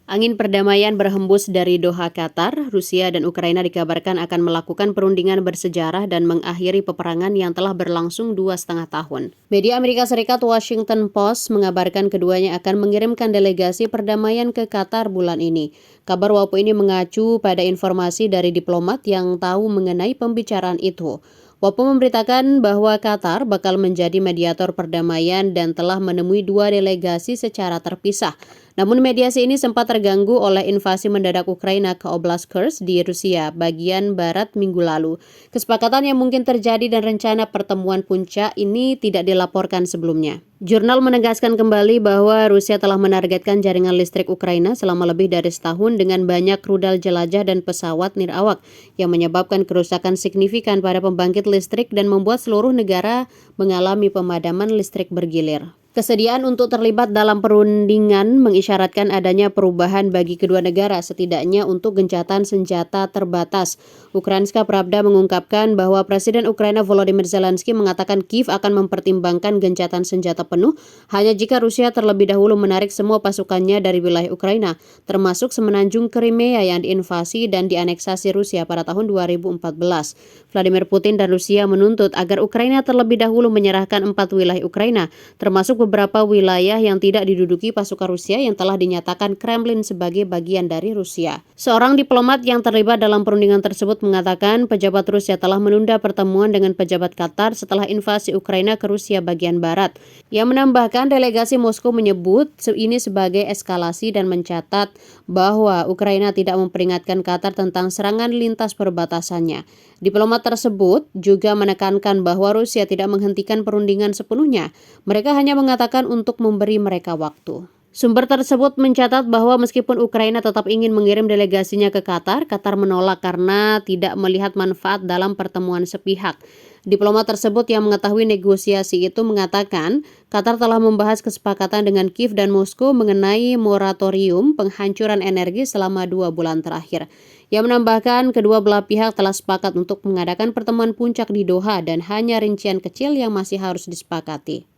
Angin perdamaian berhembus dari Doha, Qatar. Rusia dan Ukraina dikabarkan akan melakukan perundingan bersejarah dan mengakhiri peperangan yang telah berlangsung 2,5 tahun. Media Amerika Serikat Washington Post mengabarkan keduanya akan mengirimkan delegasi perdamaian ke Qatar bulan ini. Kabar WAPO ini mengacu pada informasi dari diplomat yang tahu mengenai pembicaraan itu. WAPO memberitakan bahwa Qatar bakal menjadi mediator perdamaian dan telah menemui 2 delegasi secara terpisah. Namun mediasi ini sempat terganggu oleh invasi mendadak Ukraina ke Oblast Kursk di Rusia bagian barat minggu lalu. Kesepakatan yang mungkin terjadi dan rencana pertemuan puncak ini tidak dilaporkan sebelumnya. Jurnal menegaskan kembali bahwa Rusia telah menargetkan jaringan listrik Ukraina selama lebih dari setahun dengan banyak rudal jelajah dan pesawat nirawak yang menyebabkan kerusakan signifikan pada pembangkit listrik dan membuat seluruh negara mengalami pemadaman listrik bergilir. Kesediaan untuk terlibat dalam perundingan mengisyaratkan adanya perubahan bagi kedua negara, setidaknya untuk gencatan senjata terbatas. Ukrainska Pravda mengungkapkan bahwa Presiden Ukraina Volodymyr Zelensky mengatakan Kiev akan mempertimbangkan gencatan senjata penuh hanya jika Rusia terlebih dahulu menarik semua pasukannya dari wilayah Ukraina, termasuk semenanjung Crimea yang diinvasi dan dianeksasi Rusia pada tahun 2014. Vladimir Putin dan Rusia menuntut agar Ukraina terlebih dahulu menyerahkan 4 wilayah Ukraina, termasuk beberapa wilayah yang tidak diduduki pasukan Rusia yang telah dinyatakan Kremlin sebagai bagian dari Rusia. Seorang diplomat yang terlibat dalam perundingan tersebut mengatakan pejabat Rusia telah menunda pertemuan dengan pejabat Qatar setelah invasi Ukraina ke Rusia bagian barat. Ia menambahkan delegasi Moskow menyebut ini sebagai eskalasi dan mencatat bahwa Ukraina tidak memperingatkan Qatar tentang serangan lintas perbatasannya. Diplomat tersebut juga menekankan bahwa Rusia tidak menghentikan perundingan sepenuhnya. Mereka hanya mengatakan untuk memberi mereka waktu. Sumber tersebut mencatat bahwa meskipun Ukraina tetap ingin mengirim delegasinya ke Qatar, Qatar menolak karena tidak melihat manfaat dalam pertemuan sepihak. Diplomat tersebut yang mengetahui negosiasi itu mengatakan, Qatar telah membahas kesepakatan dengan Kiev dan Moskow mengenai moratorium penghancuran energi selama 2 bulan terakhir. Ia menambahkan kedua belah pihak telah sepakat untuk mengadakan pertemuan puncak di Doha dan hanya rincian kecil yang masih harus disepakati.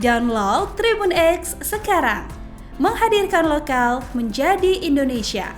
Download Tribun X sekarang, menghadirkan lokal menjadi Indonesia.